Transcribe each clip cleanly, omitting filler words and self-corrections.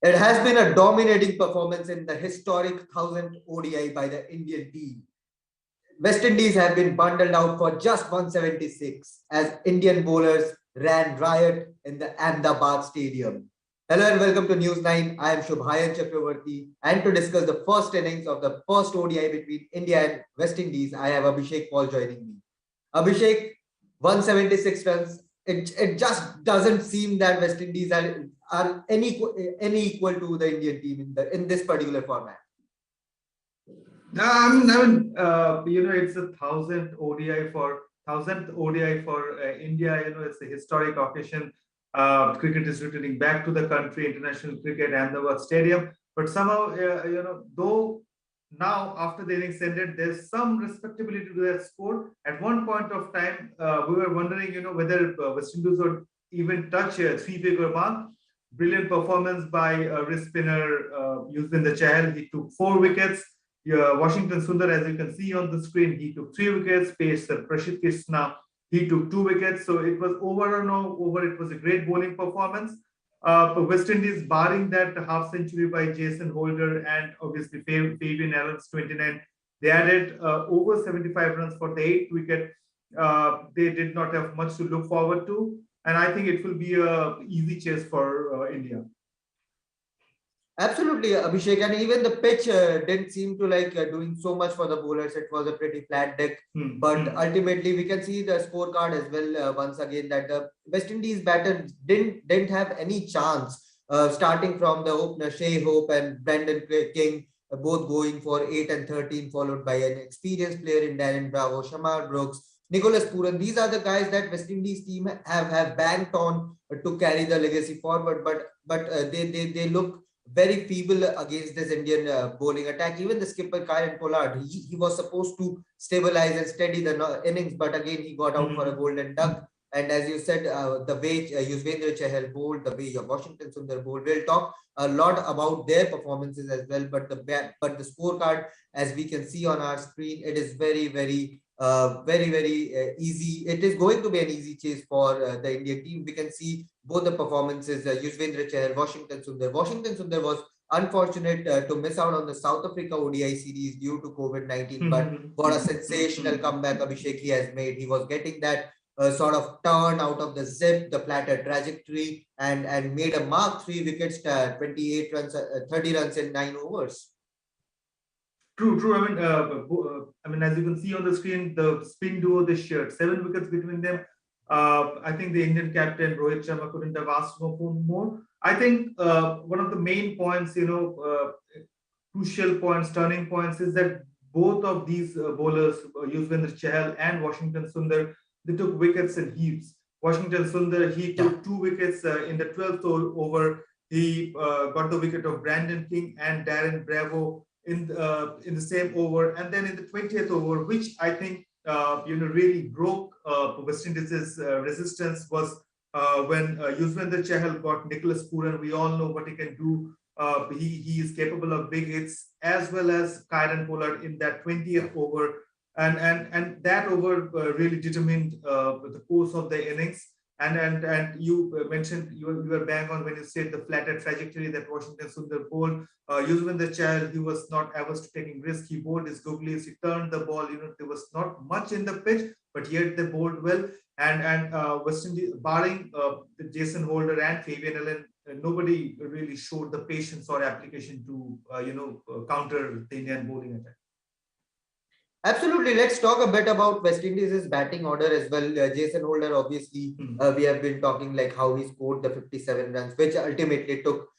It has been a dominating performance in the historic 1000th ODI by the Indian team. West Indies have been bundled out for just 176 as Indian bowlers ran riot in the Ahmedabad Stadium. Hello and welcome to News 9. I am Shubhayan Chakravarti, and to discuss the first innings of the first ODI between India and West Indies, I have Abhishek Paul joining me. Abhishek, 176 runs. It just doesn't seem that West Indies are any equal to the Indian team in this particular format. No, it's a thousandth ODI for India. It's a historic occasion. Cricket is returning back to the country, international cricket, Ahmedabad Stadium. But somehow, though now after the innings ended, there's some respectability to that score. At one point of time, we were wondering, whether West Indies would even touch a three-figure mark. Brilliant performance by wrist spinner Yuzvendra Chahal. He took 4 wickets. Washington Sundar, as you can see on the screen, he took 3 wickets. Pacer Prashit Krishna, he took 2 wickets. So it was over or no over. It was a great bowling performance. West Indies, barring that half century by Jason Holder and obviously Fabian Allen's 29, they added over 75 runs for the 8th wicket. They did not have much to look forward to. And I think it will be an easy chase for India. Absolutely, Abhishek, and even the pitch didn't seem to doing so much for the bowlers. It was a pretty flat deck, but ultimately we can see the scorecard as well once again that the West Indies batter didn't have any chance. Starting from the opener Shea Hope and Brendan King, both going for 8 and 13, followed by an experienced player in Darren Bravo, Shamar Brooks, Nicholas Pooran. These are the guys that West Indies team have banked on to carry the legacy forward, but they look very feeble against this Indian bowling attack. Even the skipper Kieran Pollard, he was supposed to stabilize and steady the innings, but again he got out for a golden duck. And as you said, the way Yuzvendra Chahal bowled, the way Washington Sundar bowled, we'll talk a lot about their performances as well. But the scorecard, as we can see on our screen, it is very easy. It is going to be an easy chase for the Indian team. We can see both the performances. Yuzvendra Chahal, Washington Sundar. Washington Sundar was unfortunate to miss out on the South Africa ODI series due to COVID-19, but what a sensational comeback Abhishek he has made. He was getting that sort of turn out of the zip, the platter trajectory, and made a mark 3 wickets, 28 runs, 30 runs in 9 overs. True. I mean, as you can see on the screen, the spin duo they shared 7 wickets between them. I think the Indian captain Rohit Sharma couldn't have asked for more. I think one of the main points, crucial points, turning points, is that both of these bowlers, Yuzvendra Chahal and Washington Sundar, they took wickets in heaps. Washington Sundar, he took 2 wickets in the 12th over. He got the wicket of Brandon King and Darren Bravo in the same over, and then in the 20th over, which I think really broke West Indies' resistance, was when Yuzvendra Chahal got Nicholas Pooran. We all know what he can do. He is capable of big hits, as well as Kieran Pollard in that 20th over, and that over really determined the course of the innings. And you mentioned you were bang on when you said the flatter trajectory that Washington Sundar bowled. Using the child, he was not averse to taking risk. He bowled his googlies. He turned the ball. There was not much in the pitch, but yet they bowled well. And West Indies, barring Jason Holder and Fabian Allen, nobody really showed the patience or application to counter the Indian bowling attack. Absolutely. Let's talk a bit about West Indies' batting order as well. Jason Holder, obviously, we have been talking like how he scored the 57 runs, which ultimately took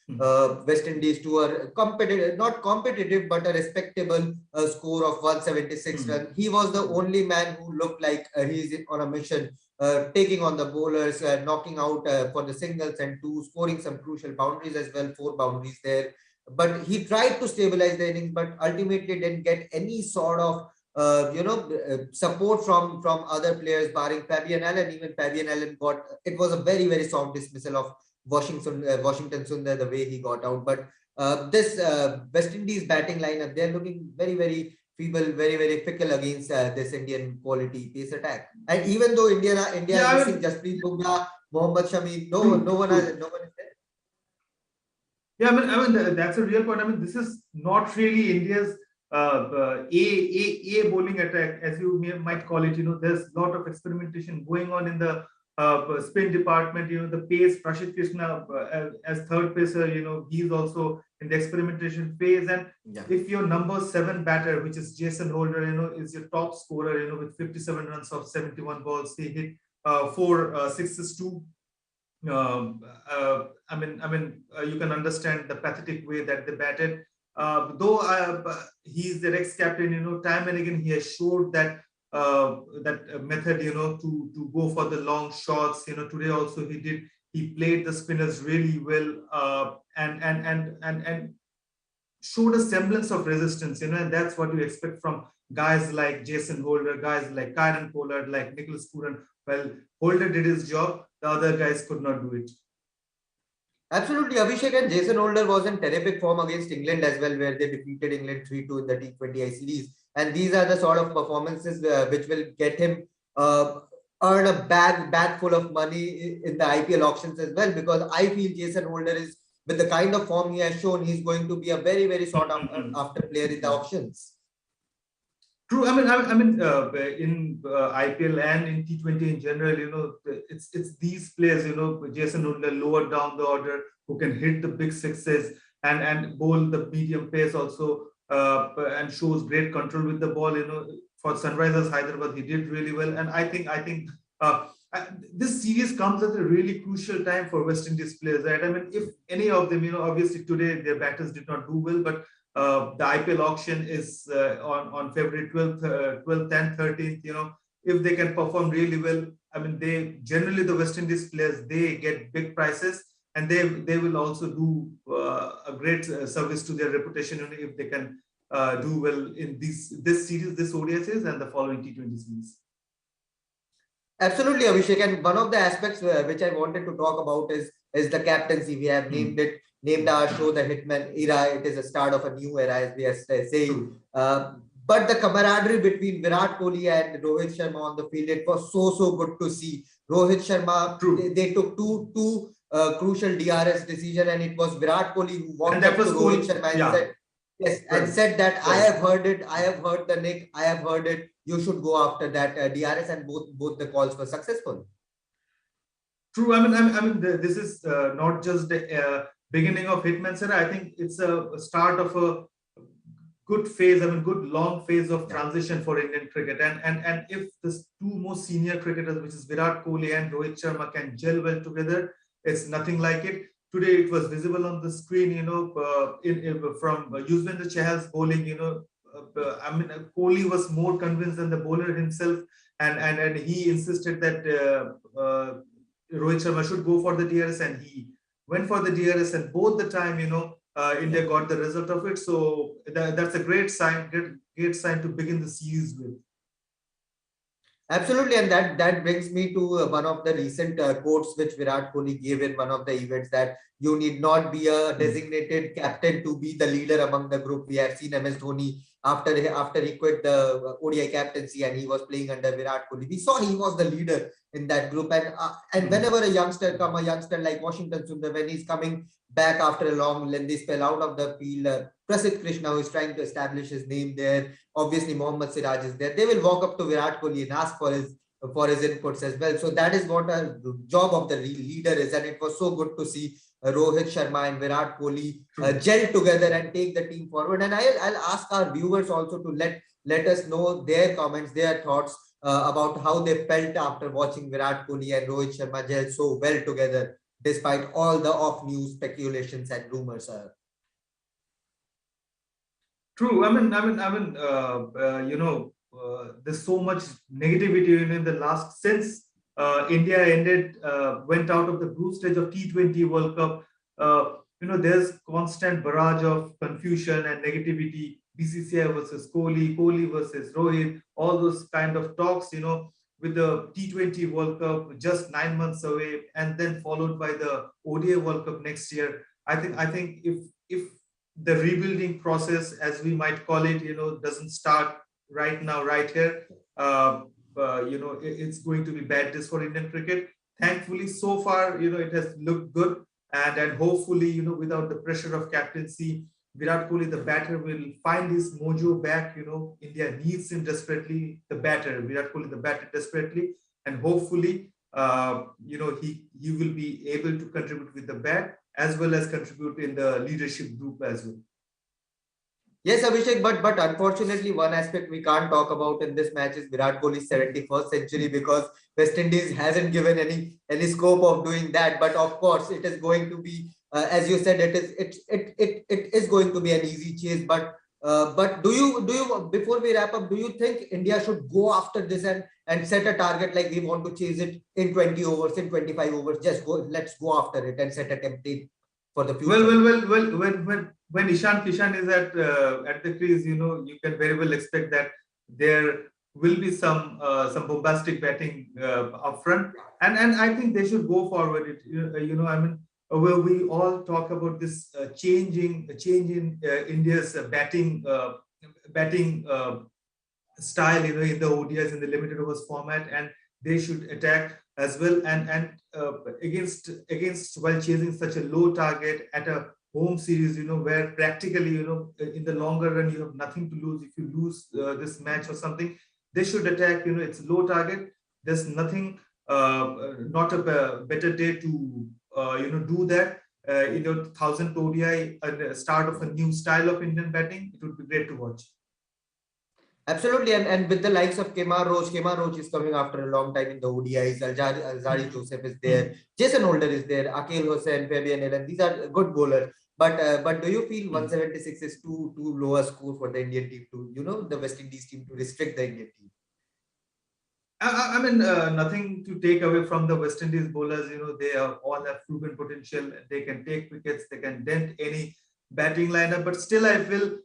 West Indies to a competitive, not competitive, but a respectable score of 176 runs. He was the only man who looked like he's on a mission, taking on the bowlers, knocking out for the singles and 2, scoring some crucial boundaries as well, 4 boundaries there. But he tried to stabilize the innings, but ultimately didn't get any sort of support from other players, barring Fabian Allen. Even Fabian Allen it was a very soft dismissal of Washington Sundar, the way he got out. But this West Indies batting lineup, they're looking very feeble, very fickle against this Indian quality pace attack. And even though India is missing Jasprit Bumrah, Mohammad Shami, no one is there. Yeah, that's a real point. I mean, this is not really India's a bowling attack, as you might call it. There's a lot of experimentation going on in the spin department. The pace, Rashid Krishna as third pacer, he's also in the experimentation phase. And if your number 7 batter, which is Jason Holder, is your top scorer, with 57 runs of 71 balls, he hit 4 6s, 2. You can understand the pathetic way that they batted. Though he's the ex-captain, time and again he has showed that method, to go for the long shots. Today also he did. He played the spinners really well, and showed a semblance of resistance. And that's what you expect from guys like Jason Holder, guys like Kyron Pollard, like Nicholas Pooran. Well, Holder did his job. The other guys could not do it. Absolutely, Abhishek, and Jason Holder was in terrific form against England as well, where they defeated England 3-2 in the T20I series. And these are the sort of performances which will get him earn a bag full of money in the IPL auctions as well. Because I feel Jason Holder is, with the kind of form he has shown, he's going to be a very, very sought after player in the auctions. True. In IPL and in T20 in general, it's these players, Jason Holder lower down the order, who can hit the big sixes and bowl the medium pace also, and shows great control with the ball. For Sunrisers Hyderabad, he did really well, and I think this series comes at a really crucial time for West Indies players, right? I mean, if any of them, obviously today their batters did not do well, but the IPL auction is on February 12th and 13th. If they can perform really well, I mean, they generally, the West Indies players, they get big prizes, and they will also do a great service to their reputation, if they can do well in this series, this ODI series, and the following T20 series. Absolutely, Abhishek. And one of the aspects which I wanted to talk about is the captaincy. We have named our show the Hitman era. It is a start of a new era, as we are saying. But the camaraderie between Virat Kohli and Rohit Sharma on the field, it was so good to see. Rohit Sharma, they took two crucial DRS decision, and it was Virat Kohli who walked up to Rohit Sharma and said, yes, and said that I have heard it, I have heard the nick, I have heard it. You should go after that DRS, and both the calls were successful. True. This is not just the beginning of Hitman's era. I think it's a start of a good phase. Good long phase of transition for Indian cricket. And if the two most senior cricketers, which is Virat Kohli and Rohit Sharma, can gel well together, it's nothing like it. Today it was visible on the screen, from Yuzvendra Chahal's bowling. Kohli was more convinced than the bowler himself, and he insisted that Rohit Sharma should go for the DRS, and he went for the DRS, and both the time, India got the result of it. So that's a great sign to begin the series with. Absolutely, and that brings me to one of the recent quotes which Virat Kohli gave in one of the events, that you need not be a designated captain to be the leader among the group. We have seen MS Dhoni after he quit the ODI captaincy and he was playing under Virat Kohli. We saw he was the leader in that group, and whenever a youngster like Washington Sundar, when he's coming back after a long lengthy spell out of the field, Prasidh Krishna, who is trying to establish his name there, obviously Mohammad Siraj is there, they will walk up to Virat Kohli and ask for his inputs as well. So that is what a job of the leader is, and it was so good to see Rohit Sharma and Virat Kohli gel together and take the team forward. And I'll ask our viewers also to let us know their comments, their thoughts about how they felt after watching Virat Kohli and Rohit Sharma gel so well together, despite all the off-news speculations and rumors. True. There's so much negativity in the last, since India went out of the group stage of T20 World Cup. There's constant barrage of confusion and negativity. BCCI versus Kohli versus Rohit, all those kind of talks, with the T20 World Cup just 9 months away, and then followed by the ODI World Cup next year. I think if the rebuilding process, as we might call it, doesn't start right now, right here, it's going to be bad days for Indian cricket. Thankfully, so far, it has looked good, and hopefully, you know, without the pressure of captaincy, Virat Kohli, the batter, will find his mojo back. You know, India needs him desperately. The batter, Virat Kohli, the batter, desperately, and hopefully, you know, he will be able to contribute with the bat as well as contribute in the leadership group as well. Yes, Abhishek, but unfortunately, one aspect we can't talk about in this match is Virat Kohli's 71st century, because West Indies hasn't given any scope of doing that. But of course, it is going to be, as you said, it is going to be an easy chase. But do you before we wrap up, do you think India should go after this and set a target, like we want to chase it in 20 overs, in 25 overs? Just go, let's go after it and set a template for the future. When Ishan Kishan is at the crease, you know, you can very well expect that there will be some bombastic batting up front, and I think they should go forward. You know, I mean, where we all talk about this change in India's batting style, you know, in the ODIs, in the limited overs format, and they should attack as well, and against while chasing such a low target at a home series, you know, where practically, you know, in the longer run you have nothing to lose if you lose this match or something. They should attack. You know, it's low target. There's nothing, not a better day to you know, do that. You know, 1000th ODI and the start of a new style of Indian batting. It would be great to watch. Absolutely, and with the likes of Kemar Roach is coming after a long time in the ODIs. Alzari Joseph is there, Jason Holder is there, Akil Hussain, Fabian Allen. These are good bowlers. But do you feel 176 is too low a score for the Indian team to, you know, the West Indies team to restrict the Indian team? I mean, nothing to take away from the West Indies bowlers. You know, they all have proven potential. They can take wickets. They can dent any batting lineup. But still, I feel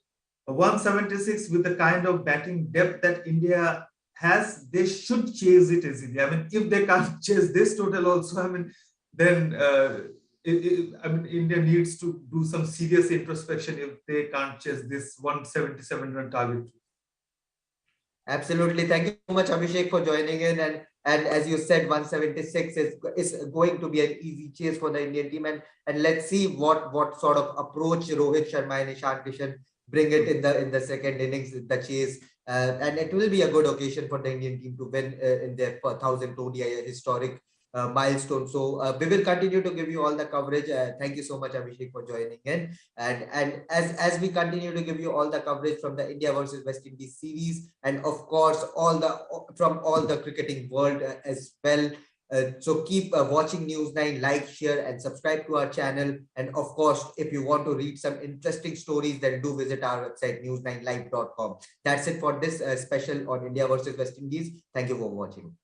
176, with the kind of batting depth that India has, they should chase it easily. I mean, if they can't chase this total also, I mean, then I mean, India needs to do some serious introspection if they can't chase this 177 run target. Absolutely. Thank you so much, Abhishek, for joining in. And as you said, 176 is going to be an easy chase for the Indian team. And let's see what sort of approach Rohit Sharma and Ishan Kishan bring it in the second innings, the chase. And it will be a good occasion for the Indian team to win in their 1000th ODI, historic milestone. So we will continue to give you all the coverage. Thank you so much, Abhishek, for joining in. And as we continue to give you all the coverage from the India versus West Indies series, and of course from all the cricketing world as well. So keep watching News 9, like, share, and subscribe to our channel. And of course, if you want to read some interesting stories, then do visit our website, news9live.com. That's it for this special on India versus West Indies. Thank you for watching.